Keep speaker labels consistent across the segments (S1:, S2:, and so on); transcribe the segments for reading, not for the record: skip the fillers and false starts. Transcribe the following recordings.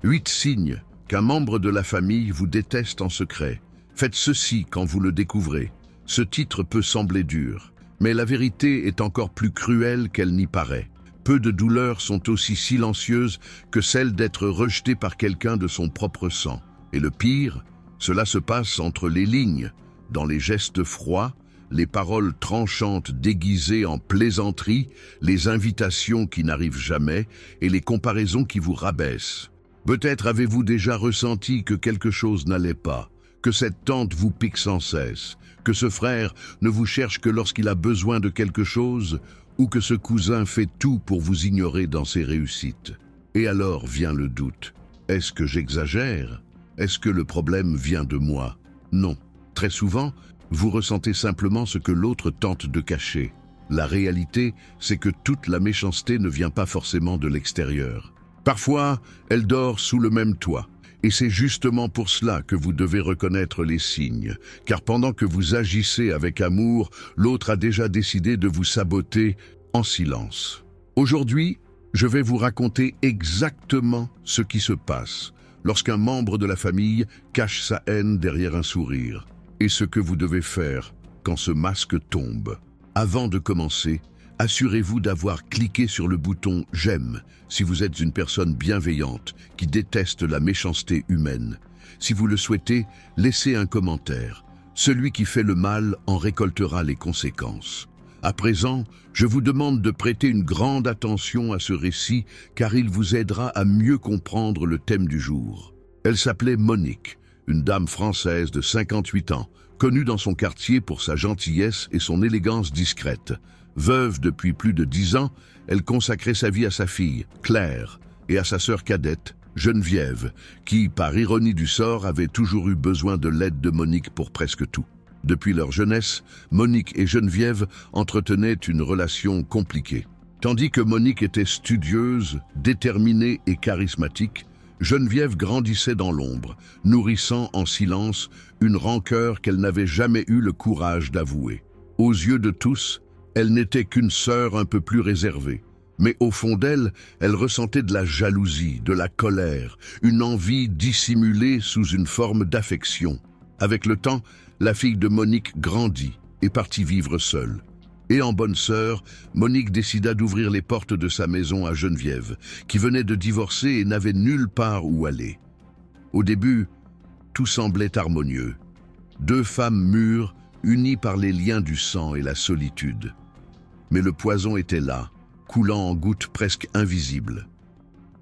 S1: 8 signes qu'un membre de la famille vous déteste en secret. Faites ceci quand vous le découvrez. Ce titre peut sembler dur, mais la vérité est encore plus cruelle qu'elle n'y paraît. Peu de douleurs sont aussi silencieuses que celle d'être rejeté par quelqu'un de son propre sang. Et le pire, cela se passe entre les lignes, dans les gestes froids, les paroles tranchantes déguisées en plaisanteries, les invitations qui n'arrivent jamais et les comparaisons qui vous rabaissent. Peut-être avez-vous déjà ressenti que quelque chose n'allait pas, que cette tante vous pique sans cesse, que ce frère ne vous cherche que lorsqu'il a besoin de quelque chose, ou que ce cousin fait tout pour vous ignorer dans ses réussites. Et alors vient le doute. Est-ce que j'exagère? Est-ce que le problème vient de moi? Non. Très souvent, vous ressentez simplement ce que l'autre tente de cacher. La réalité, c'est que toute la méchanceté ne vient pas forcément de l'extérieur. Parfois, elle dort sous le même toit. Et c'est justement pour cela que vous devez reconnaître les signes, car pendant que vous agissez avec amour, l'autre a déjà décidé de vous saboter en silence. Aujourd'hui, je vais vous raconter exactement ce qui se passe lorsqu'un membre de la famille cache sa haine derrière un sourire, et ce que vous devez faire quand ce masque tombe. Avant de commencer, assurez-vous d'avoir cliqué sur le bouton « J'aime » si vous êtes une personne bienveillante qui déteste la méchanceté humaine. Si vous le souhaitez, laissez un commentaire. Celui qui fait le mal en récoltera les conséquences. À présent, je vous demande de prêter une grande attention à ce récit car il vous aidera à mieux comprendre le thème du jour. Elle s'appelait Monique, une dame française de 58 ans, connue dans son quartier pour sa gentillesse et son élégance discrète. Veuve depuis plus de 10 ans, elle consacrait sa vie à sa fille, Claire, et à sa sœur cadette, Geneviève, qui, par ironie du sort, avait toujours eu besoin de l'aide de Monique pour presque tout. Depuis leur jeunesse, Monique et Geneviève entretenaient une relation compliquée. Tandis que Monique était studieuse, déterminée et charismatique, Geneviève grandissait dans l'ombre, nourrissant en silence une rancœur qu'elle n'avait jamais eu le courage d'avouer. Aux yeux de tous, elle n'était qu'une sœur un peu plus réservée. Mais au fond d'elle, elle ressentait de la jalousie, de la colère, une envie dissimulée sous une forme d'affection. Avec le temps, la fille de Monique grandit et partit vivre seule. Et en bonne sœur, Monique décida d'ouvrir les portes de sa maison à Geneviève, qui venait de divorcer et n'avait nulle part où aller. Au début, tout semblait harmonieux. 2 femmes mûres, unies par les liens du sang et la solitude. Mais le poison était là, coulant en gouttes presque invisibles.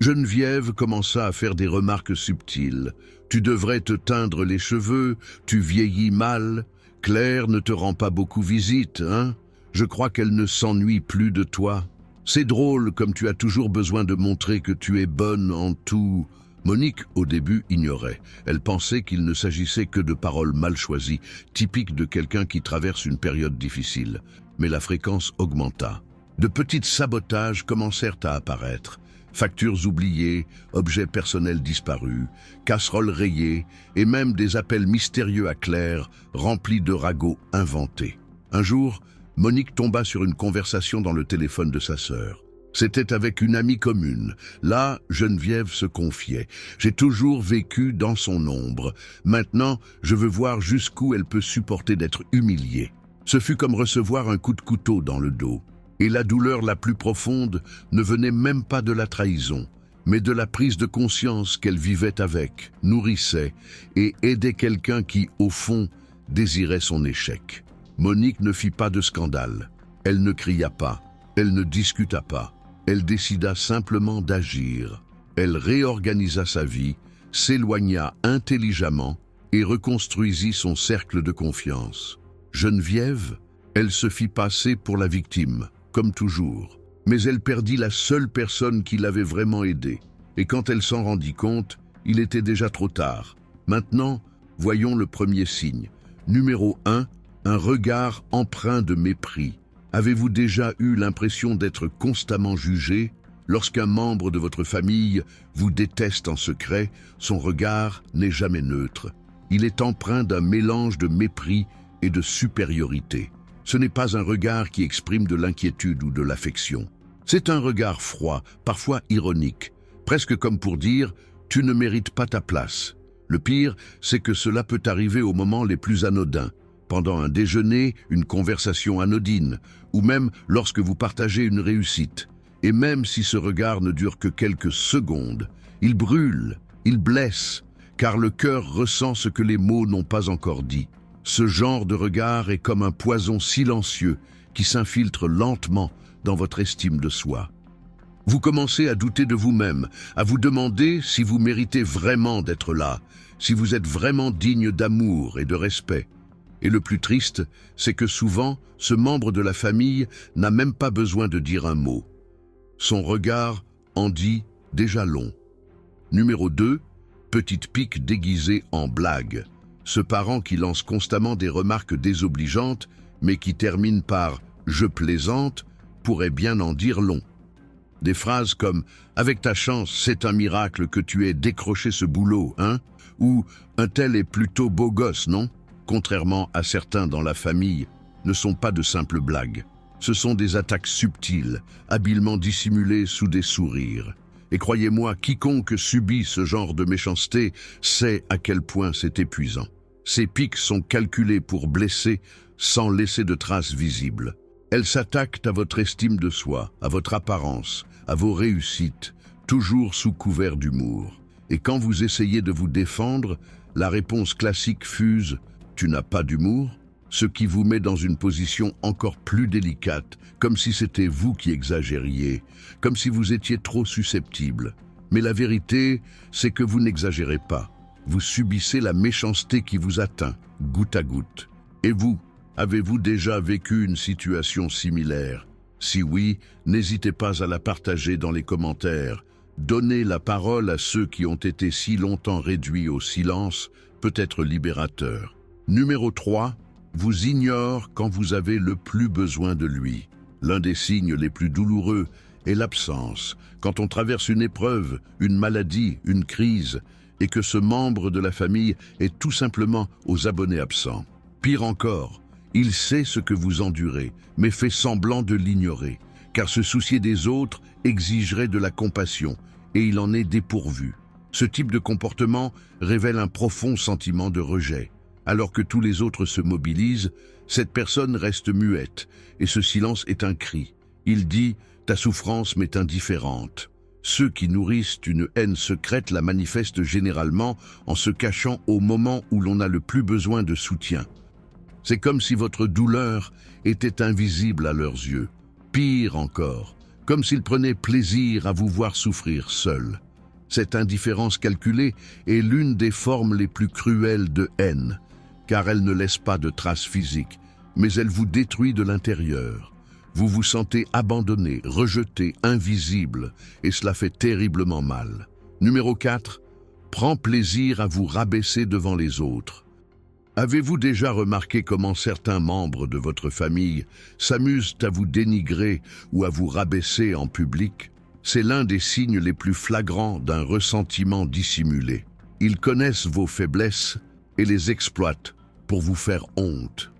S1: Geneviève commença à faire des remarques subtiles. « Tu devrais te teindre les cheveux, tu vieillis mal. Claire ne te rend pas beaucoup visite, hein? Je crois qu'elle ne s'ennuie plus de toi. C'est drôle comme tu as toujours besoin de montrer que tu es bonne en tout. » Monique, au début, ignorait. Elle pensait qu'il ne s'agissait que de paroles mal choisies, typiques de quelqu'un qui traverse une période difficile. Mais la fréquence augmenta. De petits sabotages commencèrent à apparaître. Factures oubliées, objets personnels disparus, casseroles rayées et même des appels mystérieux à Claire, remplis de ragots inventés. Un jour, Monique tomba sur une conversation dans le téléphone de sa sœur. C'était avec une amie commune. Là, Geneviève se confiait. « J'ai toujours vécu dans son ombre. Maintenant, je veux voir jusqu'où elle peut supporter d'être humiliée. » Ce fut comme recevoir un coup de couteau dans le dos. Et la douleur la plus profonde ne venait même pas de la trahison, mais de la prise de conscience qu'elle vivait avec, nourrissait et aidait quelqu'un qui, au fond, désirait son échec. Monique ne fit pas de scandale. Elle ne cria pas. Elle ne discuta pas. Elle décida simplement d'agir. Elle réorganisa sa vie, s'éloigna intelligemment et reconstruisit son cercle de confiance. Geneviève, elle se fit passer pour la victime, comme toujours. Mais elle perdit la seule personne qui l'avait vraiment aidée. Et quand elle s'en rendit compte, il était déjà trop tard. Maintenant, voyons le premier signe. Numéro 1, un regard empreint de mépris. Avez-vous déjà eu l'impression d'être constamment jugé? Lorsqu'un membre de votre famille vous déteste en secret, son regard n'est jamais neutre. Il est empreint d'un mélange de mépris et de supériorité. Ce n'est pas un regard qui exprime de l'inquiétude ou de l'affection. C'est un regard froid, parfois ironique, presque comme pour dire Tu ne mérites pas ta place. Le pire, c'est que cela peut arriver aux moments les plus anodins, pendant un déjeuner, une conversation anodine, ou même lorsque vous partagez une réussite. Et même si ce regard ne dure que quelques secondes, il brûle, il blesse, car le cœur ressent ce que les mots n'ont pas encore dit. Ce genre de regard est comme un poison silencieux qui s'infiltre lentement dans votre estime de soi. Vous commencez à douter de vous-même, à vous demander si vous méritez vraiment d'être là, si vous êtes vraiment digne d'amour et de respect. Et le plus triste, c'est que souvent, ce membre de la famille n'a même pas besoin de dire un mot. Son regard en dit déjà long. Numéro 2, petite pique déguisée en blague. Ce parent qui lance constamment des remarques désobligeantes, mais qui termine par « je plaisante » pourrait bien en dire long. Des phrases comme « avec ta chance, c'est un miracle que tu aies décroché ce boulot, hein ?» ou « un tel est plutôt beau gosse, non ?» contrairement à certains dans la famille, ne sont pas de simples blagues. Ce sont des attaques subtiles, habilement dissimulées sous des sourires. Et croyez-moi, quiconque subit ce genre de méchanceté sait à quel point c'est épuisant. Ces piques sont calculées pour blesser sans laisser de traces visibles. Elles s'attaquent à votre estime de soi, à votre apparence, à vos réussites, toujours sous couvert d'humour. Et quand vous essayez de vous défendre, la réponse classique fuse « tu n'as pas d'humour ?» ce qui vous met dans une position encore plus délicate, comme si c'était vous qui exagériez, comme si vous étiez trop susceptible. Mais la vérité, c'est que vous n'exagérez pas. Vous subissez la méchanceté qui vous atteint, goutte à goutte. Et vous, avez-vous déjà vécu une situation similaire? Si oui, n'hésitez pas à la partager dans les commentaires. Donner la parole à ceux qui ont été si longtemps réduits au silence peut être libérateur. Numéro 3. Vous ignore quand vous avez le plus besoin de lui. L'un des signes les plus douloureux est l'absence. Quand on traverse une épreuve, une maladie, une crise, et que ce membre de la famille est tout simplement aux abonnés absents. Pire encore, il sait ce que vous endurez, mais fait semblant de l'ignorer, car se soucier des autres exigerait de la compassion, et il en est dépourvu. Ce type de comportement révèle un profond sentiment de rejet. Alors que tous les autres se mobilisent, cette personne reste muette, et ce silence est un cri. Il dit « ta souffrance m'est indifférente ». Ceux qui nourrissent une haine secrète la manifestent généralement en se cachant au moment où l'on a le plus besoin de soutien. C'est comme si votre douleur était invisible à leurs yeux. Pire encore, comme s'ils prenaient plaisir à vous voir souffrir seul. Cette indifférence calculée est l'une des formes les plus cruelles de haine, car elle ne laisse pas de traces physiques, mais elle vous détruit de l'intérieur. Vous vous sentez abandonné, rejeté, invisible, et cela fait terriblement mal. Numéro 4. Prends plaisir à vous rabaisser devant les autres. Avez-vous déjà remarqué comment certains membres de votre famille s'amusent à vous dénigrer ou à vous rabaisser en public? C'est l'un des signes les plus flagrants d'un ressentiment dissimulé. Ils connaissent vos faiblesses et les exploitent pour vous faire honte.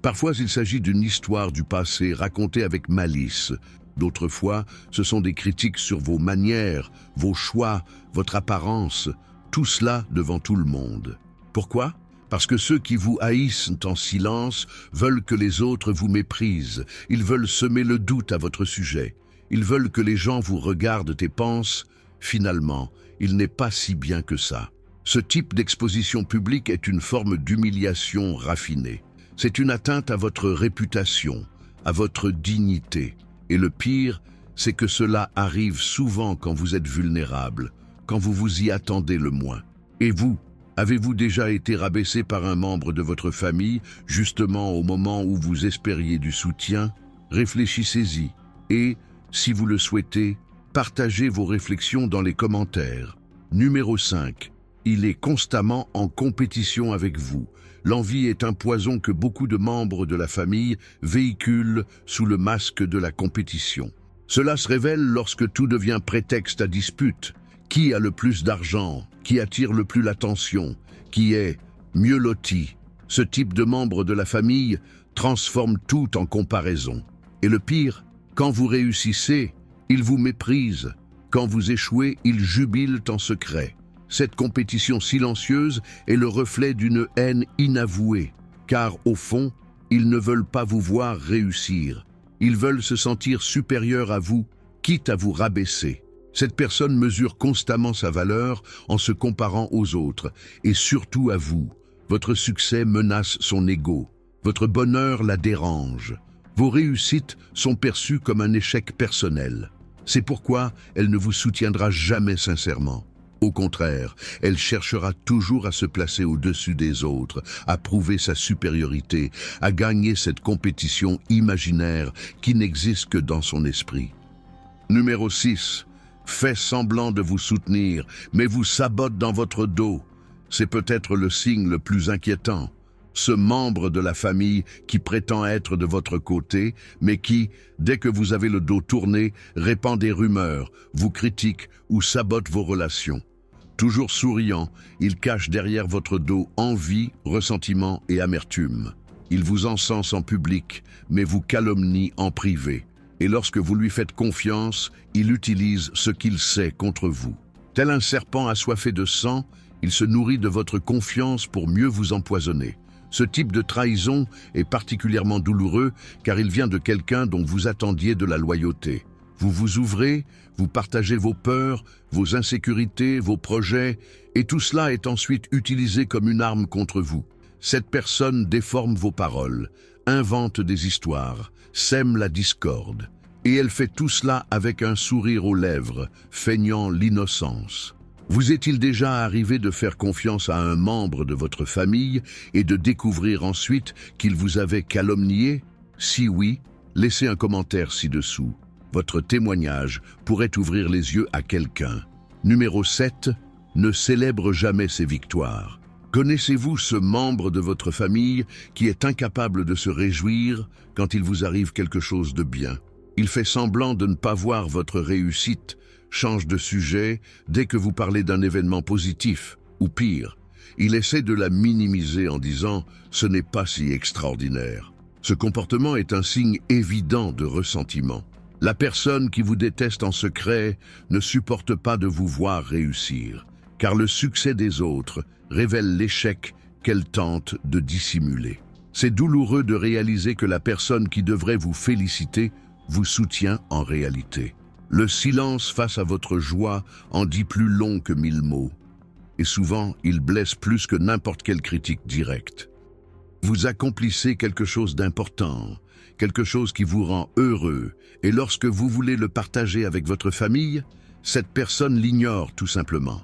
S1: Parfois, il s'agit d'une histoire du passé racontée avec malice. D'autres fois, ce sont des critiques sur vos manières, vos choix, votre apparence, tout cela devant tout le monde. Pourquoi? Parce que ceux qui vous haïssent en silence veulent que les autres vous méprisent. Ils veulent semer le doute à votre sujet. Ils veulent que les gens vous regardent et pensent « finalement, il n'est pas si bien que ça ». Ce type d'exposition publique est une forme d'humiliation raffinée. C'est une atteinte à votre réputation, à votre dignité. Et le pire, c'est que cela arrive souvent quand vous êtes vulnérable, quand vous vous y attendez le moins. Et vous, avez-vous déjà été rabaissé par un membre de votre famille, justement au moment où vous espériez du soutien? Réfléchissez-y et, si vous le souhaitez, partagez vos réflexions dans les commentaires. Numéro 5. Il est constamment en compétition avec vous. L'envie est un poison que beaucoup de membres de la famille véhiculent sous le masque de la compétition. Cela se révèle lorsque tout devient prétexte à dispute. Qui a le plus d'argent? Qui attire le plus l'attention? Qui est mieux loti? Ce type de membre de la famille transforme tout en comparaison. Et le pire, quand vous réussissez, ils vous méprisent. Quand vous échouez, ils jubilent en secret. Cette compétition silencieuse est le reflet d'une haine inavouée, car au fond, ils ne veulent pas vous voir réussir. Ils veulent se sentir supérieurs à vous, quitte à vous rabaisser. Cette personne mesure constamment sa valeur en se comparant aux autres, et surtout à vous. Votre succès menace son ego. Votre bonheur la dérange. Vos réussites sont perçues comme un échec personnel. C'est pourquoi elle ne vous soutiendra jamais sincèrement. Au contraire, elle cherchera toujours à se placer au-dessus des autres, à prouver sa supériorité, à gagner cette compétition imaginaire qui n'existe que dans son esprit. Numéro 6. Fait semblant de vous soutenir, mais vous sabote dans votre dos. C'est peut-être le signe le plus inquiétant. Ce membre de la famille qui prétend être de votre côté, mais qui, dès que vous avez le dos tourné, répand des rumeurs, vous critique ou sabote vos relations. Toujours souriant, il cache derrière votre dos envie, ressentiment et amertume. Il vous encense en public, mais vous calomnie en privé. Et lorsque vous lui faites confiance, il utilise ce qu'il sait contre vous. Tel un serpent assoiffé de sang, il se nourrit de votre confiance pour mieux vous empoisonner. Ce type de trahison est particulièrement douloureux car il vient de quelqu'un dont vous attendiez de la loyauté. Vous vous ouvrez, vous partagez vos peurs, vos insécurités, vos projets, et tout cela est ensuite utilisé comme une arme contre vous. Cette personne déforme vos paroles, invente des histoires, sème la discorde. Et elle fait tout cela avec un sourire aux lèvres, feignant l'innocence. Vous est-il déjà arrivé de faire confiance à un membre de votre famille et de découvrir ensuite qu'il vous avait calomnié? Si oui, laissez un commentaire ci-dessous. Votre témoignage pourrait ouvrir les yeux à quelqu'un. Numéro 7. Ne célèbre jamais ses victoires. Connaissez-vous ce membre de votre famille qui est incapable de se réjouir quand il vous arrive quelque chose de bien? Il fait semblant de ne pas voir votre réussite, change de sujet dès que vous parlez d'un événement positif, ou pire, il essaie de la minimiser en disant « ce n'est pas si extraordinaire ». Ce comportement est un signe évident de ressentiment. La personne qui vous déteste en secret ne supporte pas de vous voir réussir, car le succès des autres révèle l'échec qu'elle tente de dissimuler. C'est douloureux de réaliser que la personne qui devrait vous féliciter vous soutient en réalité. Le silence face à votre joie en dit plus long que 1000 mots. Et souvent, il blesse plus que n'importe quelle critique directe. Vous accomplissez quelque chose d'important, quelque chose qui vous rend heureux, et lorsque vous voulez le partager avec votre famille, cette personne l'ignore tout simplement.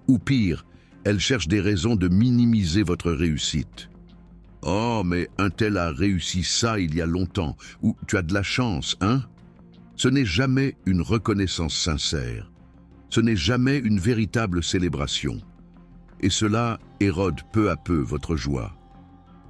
S1: Ou pire, elle cherche des raisons de minimiser votre réussite. « Oh, mais un tel a réussi ça il y a longtemps » ou « tu as de la chance, hein ?» Ce n'est jamais une reconnaissance sincère. Ce n'est jamais une véritable célébration. Et cela érode peu à peu votre joie.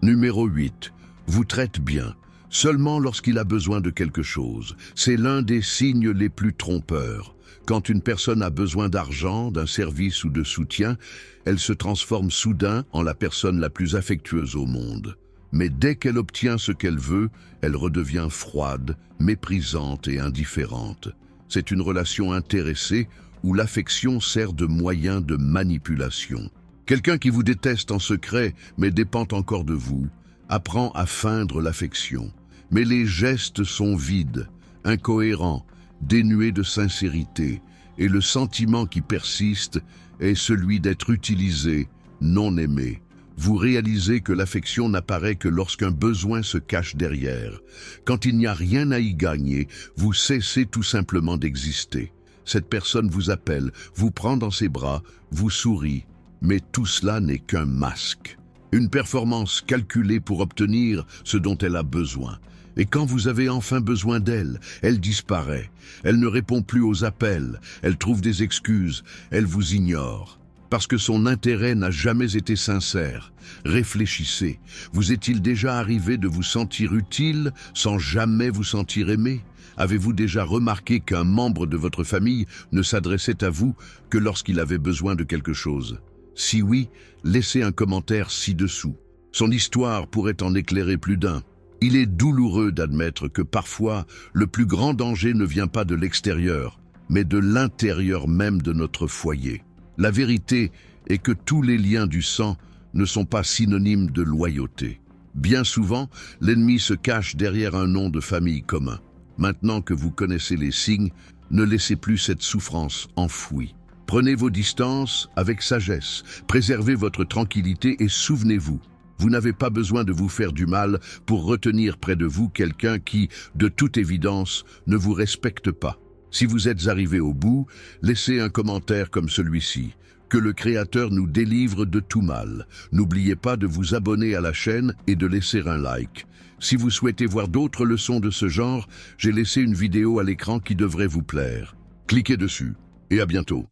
S1: Numéro 8. Vous traite bien, seulement lorsqu'il a besoin de quelque chose. C'est l'un des signes les plus trompeurs. Quand une personne a besoin d'argent, d'un service ou de soutien, elle se transforme soudain en la personne la plus affectueuse au monde. Mais dès qu'elle obtient ce qu'elle veut, elle redevient froide, méprisante et indifférente. C'est une relation intéressée où l'affection sert de moyen de manipulation. Quelqu'un qui vous déteste en secret, mais dépend encore de vous, apprend à feindre l'affection. Mais les gestes sont vides, incohérents, dénués de sincérité, et le sentiment qui persiste est celui d'être utilisé, non aimé. Vous réalisez que l'affection n'apparaît que lorsqu'un besoin se cache derrière. Quand il n'y a rien à y gagner, vous cessez tout simplement d'exister. Cette personne vous appelle, vous prend dans ses bras, vous sourit, mais tout cela n'est qu'un masque. Une performance calculée pour obtenir ce dont elle a besoin. Et quand vous avez enfin besoin d'elle, elle disparaît. Elle ne répond plus aux appels, elle trouve des excuses, elle vous ignore. Parce que son intérêt n'a jamais été sincère. Réfléchissez, vous est-il déjà arrivé de vous sentir utile sans jamais vous sentir aimé? Avez-vous déjà remarqué qu'un membre de votre famille ne s'adressait à vous que lorsqu'il avait besoin de quelque chose? Si oui, laissez un commentaire ci-dessous. Son histoire pourrait en éclairer plus d'un. Il est douloureux d'admettre que parfois, le plus grand danger ne vient pas de l'extérieur, mais de l'intérieur même de notre foyer. La vérité est que tous les liens du sang ne sont pas synonymes de loyauté. Bien souvent, l'ennemi se cache derrière un nom de famille commun. Maintenant que vous connaissez les signes, ne laissez plus cette souffrance enfouie. Prenez vos distances avec sagesse, préservez votre tranquillité et souvenez-vous, vous n'avez pas besoin de vous faire du mal pour retenir près de vous quelqu'un qui, de toute évidence, ne vous respecte pas. Si vous êtes arrivé au bout, laissez un commentaire comme celui-ci. Que le Créateur nous délivre de tout mal. N'oubliez pas de vous abonner à la chaîne et de laisser un like. Si vous souhaitez voir d'autres leçons de ce genre, j'ai laissé une vidéo à l'écran qui devrait vous plaire. Cliquez dessus et à bientôt.